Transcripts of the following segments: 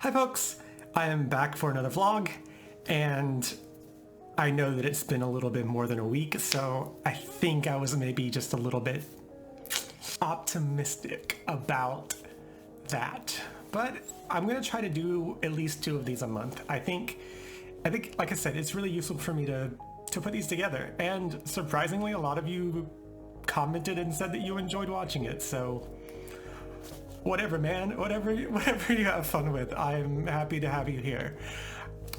Hi folks, I am back for another vlog, and I know that it's been a little bit more than a week, so I think I was maybe just a little bit optimistic about that. But I'm gonna try to do at least 2 of these a month. I think, like I said, it's really useful for me to put these together, and surprisingly, a lot of you commented and said that you enjoyed watching it, so whatever, man, whatever you have fun with, I'm happy to have you here.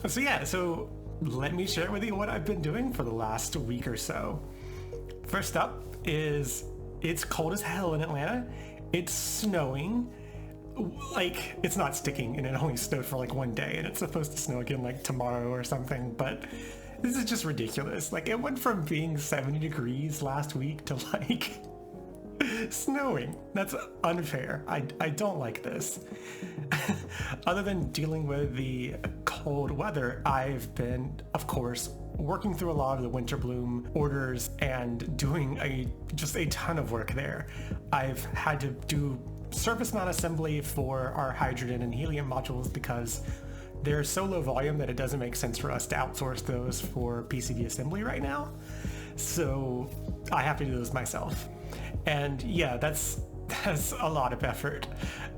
So yeah, so let me share with you what I've been doing for the last week or so. First up is it's cold as hell in Atlanta. It's snowing. Like, it's not sticking, and it only snowed for like 1 day, and it's supposed to snow again like tomorrow or something, but this is just ridiculous. Like, it went from being 70 degrees last week to like snowing. That's unfair. I don't like this. Other than dealing with the cold weather, I've been, of course, working through a lot of the winter bloom orders and doing just a ton of work there. I've had to do surface mount assembly for our hydrogen and helium modules because they're so low volume that it doesn't make sense for us to outsource those for PCB assembly right now. So I have to do those myself. And yeah, that's a lot of effort.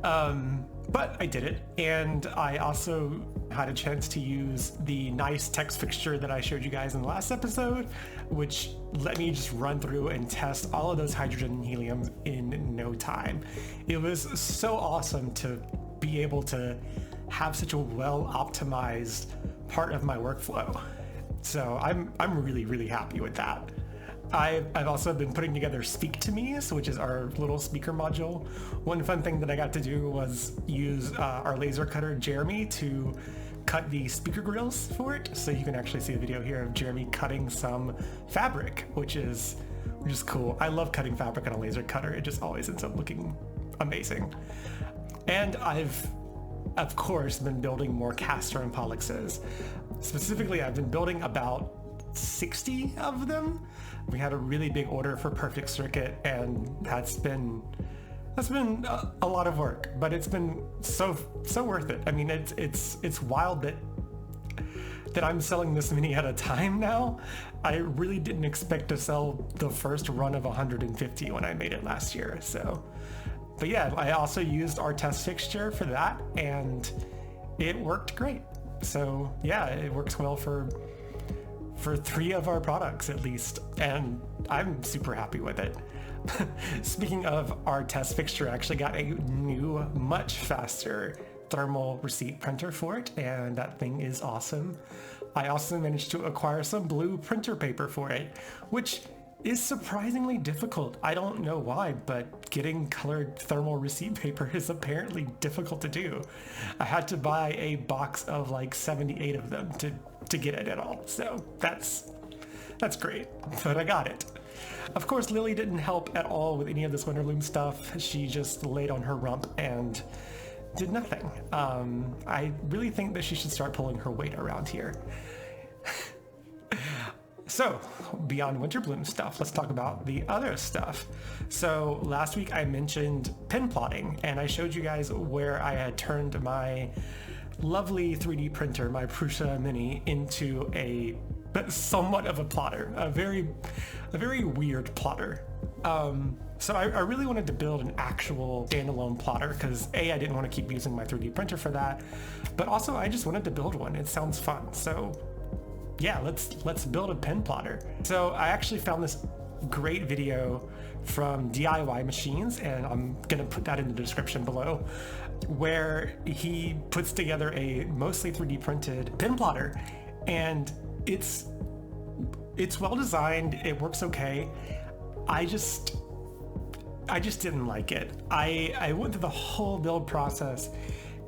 But I did it, and I also had a chance to use the nice text fixture that I showed you guys in the last episode, which let me just run through and test all of those hydrogen and helium in no time. It was so awesome to be able to have such a well-optimized part of my workflow. So I'm really happy with that. I've also been putting together Speak to Me's, which is our little speaker module. One fun thing that I got to do was use our laser cutter Jeremy to cut the speaker grills for it. So you can actually see a video here of Jeremy cutting some fabric, which is cool. I love cutting fabric on a laser cutter. It just always ends up looking amazing. And I've, of course, been building more caster and pollexes. Specifically, I've been building about 60 of them. We had a really big order for Perfect Circuit, and that's been a lot of work, but it's been so worth it. I mean, it's wild that I'm selling this many at a time now. I really didn't expect to sell the first run of 150 when I made it last year. So, but yeah, I also used our test fixture for that, and it worked great. So yeah, it works well for 3 of our products at least, and I'm super happy with it. Speaking of our test fixture, I actually got a new, much faster thermal receipt printer for it, and that thing is awesome. I also managed to acquire some blue printer paper for it, which is surprisingly difficult. I don't know why, but getting colored thermal receipt paper is apparently difficult to do. I had to buy a box of like 78 of them to get it at all. So that's great, but I got it. Of course, Lily didn't help at all with any of this Winterloom stuff. She just laid on her rump and did nothing. I really think that she should start pulling her weight around here. So, beyond Winterbloom stuff, let's talk about the other stuff. So, last week I mentioned pin plotting, and I showed you guys where I had turned my lovely 3D printer, my Prusa Mini, into somewhat of a plotter, a very weird plotter. So I really wanted to build an actual standalone plotter because I didn't want to keep using my 3D printer for that, but also I just wanted to build one. It sounds fun. So yeah, let's build a pen plotter. So I actually found this great video from DIY Machines, and I'm gonna put that in the description below, where he puts together a mostly 3D printed pen plotter, and it's well designed. It works okay. I just didn't like it. I went through the whole build process,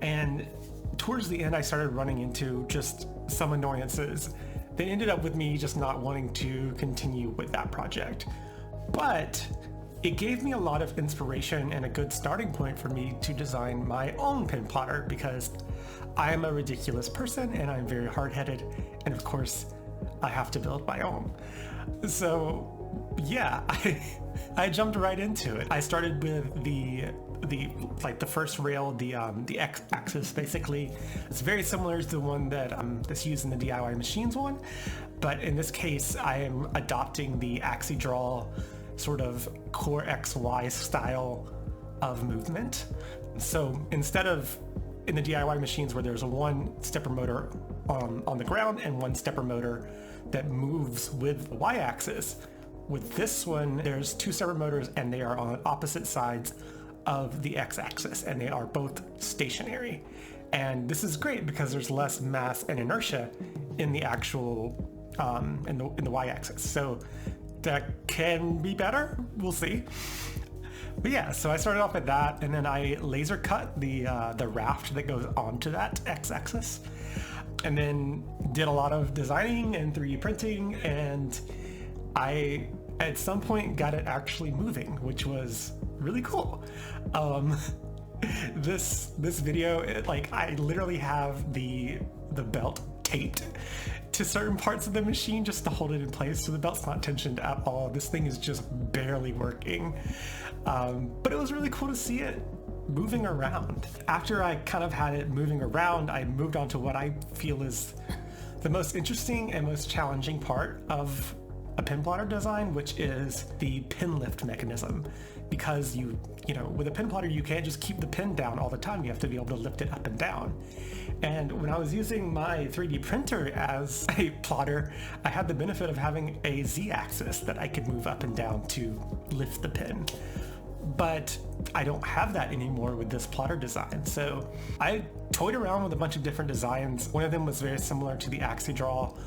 and towards the end I started running into just some annoyances that ended up with me just not wanting to continue with that project. But it gave me a lot of inspiration and a good starting point for me to design my own pin plotter, because I am a ridiculous person and I'm very hard-headed, and of course I have to build my own. So yeah, I jumped right into it. I started with the the first rail, the x-axis basically. It's very similar to the one that's used in the DIY machines one, but in this case I am adopting the AxiDraw sort of core XY style of movement. So instead of in the DIY machines where there's a one stepper motor on the ground and one stepper motor that moves with the y-axis, with this one there's two stepper motors and they are on opposite sides of the x-axis and they are both stationary. And this is great because there's less mass and inertia in the actual in the y-axis. So that can be better, we'll see. But yeah, so I started off with that, and then I laser cut the raft that goes onto that x-axis, and then did a lot of designing and 3D printing, and I at some point got it actually moving, which was really cool. This video, I literally have the belt taped to certain parts of the machine just to hold it in place, so the belt's not tensioned at all. This thing is just barely working, but it was really cool to see it moving around. After I kind of had it moving around, I moved on to what I feel is the most interesting and most challenging part of a pin plotter design, which is the pin lift mechanism. Because you know, with a pin plotter, you can't just keep the pin down all the time. You have to be able to lift it up and down. And when I was using my 3D printer as a plotter, I had the benefit of having a Z-axis that I could move up and down to lift the pin. But I don't have that anymore with this plotter design. So I toyed around with a bunch of different designs. One of them was very similar to the AxiDraw,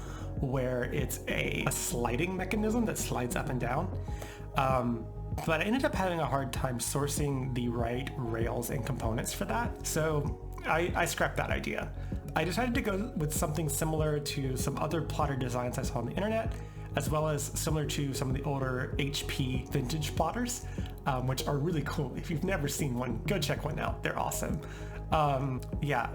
where it's a sliding mechanism that slides up and down. But I ended up having a hard time sourcing the right rails and components for that. So I scrapped that idea. I decided to go with something similar to some other plotter designs I saw on the internet, as well as similar to some of the older HP vintage plotters, which are really cool. If you've never seen one, go check one out. They're awesome. Yeah,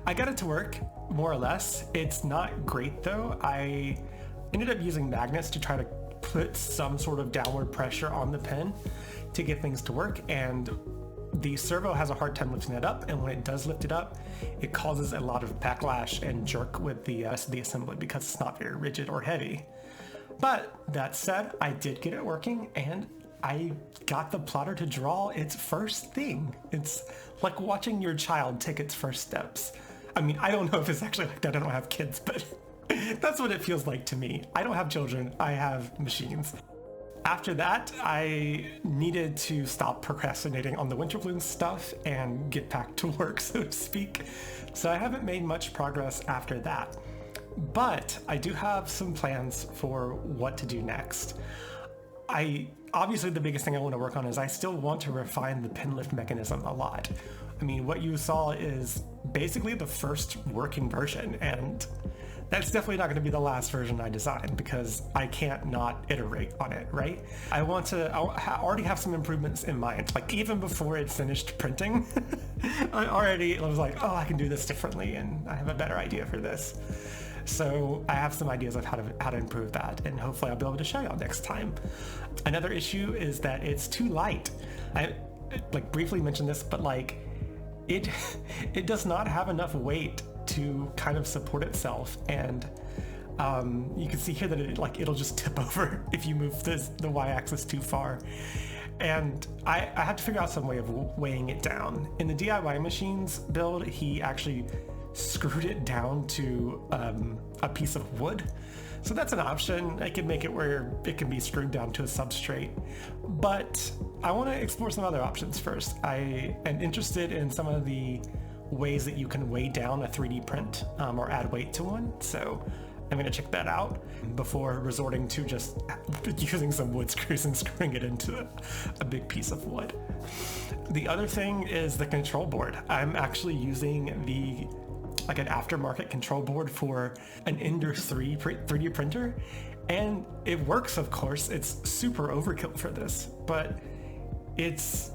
I got it to work more or less. It's not great though. I ended up using magnets to try to put some sort of downward pressure on the pin to get things to work, and the servo has a hard time lifting it up, and when it does lift it up, it causes a lot of backlash and jerk with the rest of the assembly because it's not very rigid or heavy. But that said, I did get it working, and I got the plotter to draw its first thing. It's like watching your child take its first steps. I mean, I don't know if it's actually like that. I don't have kids, but that's what it feels like to me. I don't have children, I have machines. After that, I needed to stop procrastinating on the winter balloon stuff and get back to work, so to speak. So I haven't made much progress after that. But I do have some plans for what to do next. Obviously the biggest thing I want to work on is I still want to refine the pin lift mechanism a lot. I mean, what you saw is basically the first working version, and that's definitely not going to be the last version I design because I can't not iterate on it, right? I already have some improvements in mind. Like even before it's finished printing, I was like, oh, I can do this differently and I have a better idea for this. So I have some ideas of how to improve that, and hopefully I'll be able to show y'all next time. Another issue is that it's too light. I briefly mentioned this, but it does not have enough weight to kind of support itself, and you can see here that it'll just tip over if you move the y-axis too far. And I have to figure out some way of weighing it down. In the DIY machines build, he actually screwed it down to a piece of wood. So that's an option. I can make it where it can be screwed down to a substrate. But I want to explore some other options first. I am interested in some of the ways that you can weigh down a 3D print or add weight to one. So I'm going to check that out before resorting to just using some wood screws and screwing it into a big piece of wood. The other thing is the control board. I'm actually using an aftermarket control board for an Ender 3 3D printer, and it works, of course. It's super overkill for this, but it's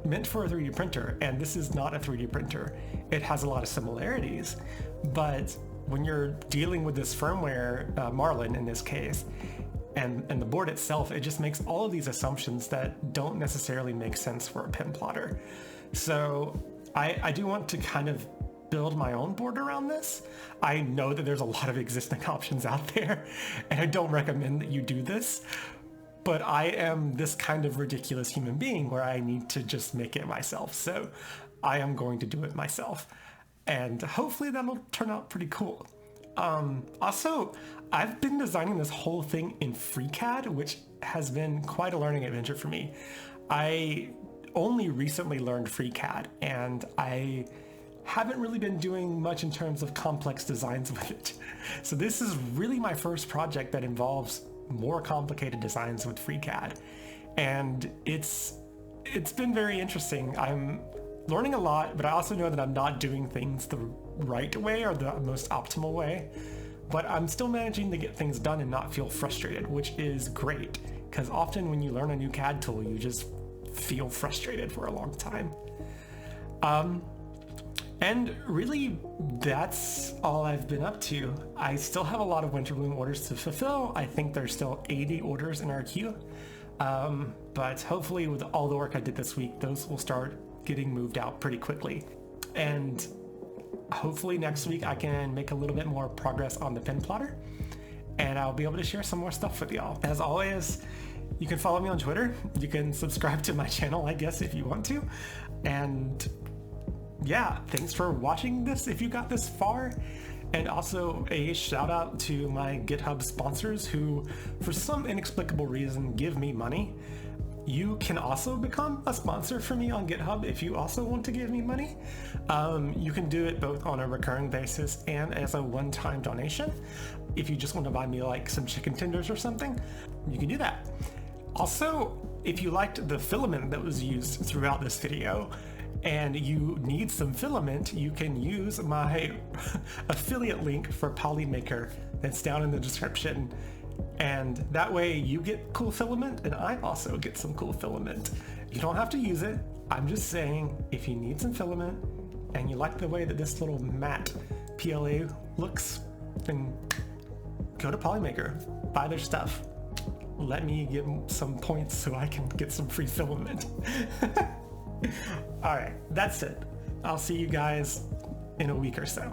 meant for a 3D printer, and this is not a 3D printer. It has a lot of similarities, but when you're dealing with this firmware, Marlin in this case, and the board itself, it just makes all of these assumptions that don't necessarily make sense for a pin plotter. So I do want to kind of build my own board around this. I know that there's a lot of existing options out there, and I don't recommend that you do this, but I am this kind of ridiculous human being where I need to just make it myself. So I am going to do it myself, and hopefully that'll turn out pretty cool. Also, I've been designing this whole thing in FreeCAD, which has been quite a learning adventure for me. I only recently learned FreeCAD, and I haven't really been doing much in terms of complex designs with it. So this is really my first project that involves more complicated designs with FreeCAD. And it's been very interesting. I'm learning a lot, but I also know that I'm not doing things the right way or the most optimal way. But I'm still managing to get things done and not feel frustrated, which is great. Because often when you learn a new CAD tool, you just feel frustrated for a long time. And really, that's all I've been up to. I still have a lot of Winter Bloom orders to fulfill. I think there's still 80 orders in our queue. But hopefully with all the work I did this week, those will start getting moved out pretty quickly. And hopefully next week I can make a little bit more progress on the pin plotter, and I'll be able to share some more stuff with y'all. As always, you can follow me on Twitter. You can subscribe to my channel, I guess, if you want to. And yeah, thanks for watching this if you got this far. And also a shout out to my GitHub sponsors who, for some inexplicable reason, give me money. You can also become a sponsor for me on GitHub if you also want to give me money. You can do it both on a recurring basis and as a one-time donation. If you just want to buy me like some chicken tenders or something, you can do that. Also, if you liked the filament that was used throughout this video, and you need some filament, you can use my affiliate link for Polymaker that's down in the description. And that way you get cool filament and I also get some cool filament. You don't have to use it. I'm just saying, if you need some filament and you like the way that this little matte PLA looks, then go to Polymaker, buy their stuff. Let me get some points so I can get some free filament. All right, that's it. I'll see you guys in a week or so.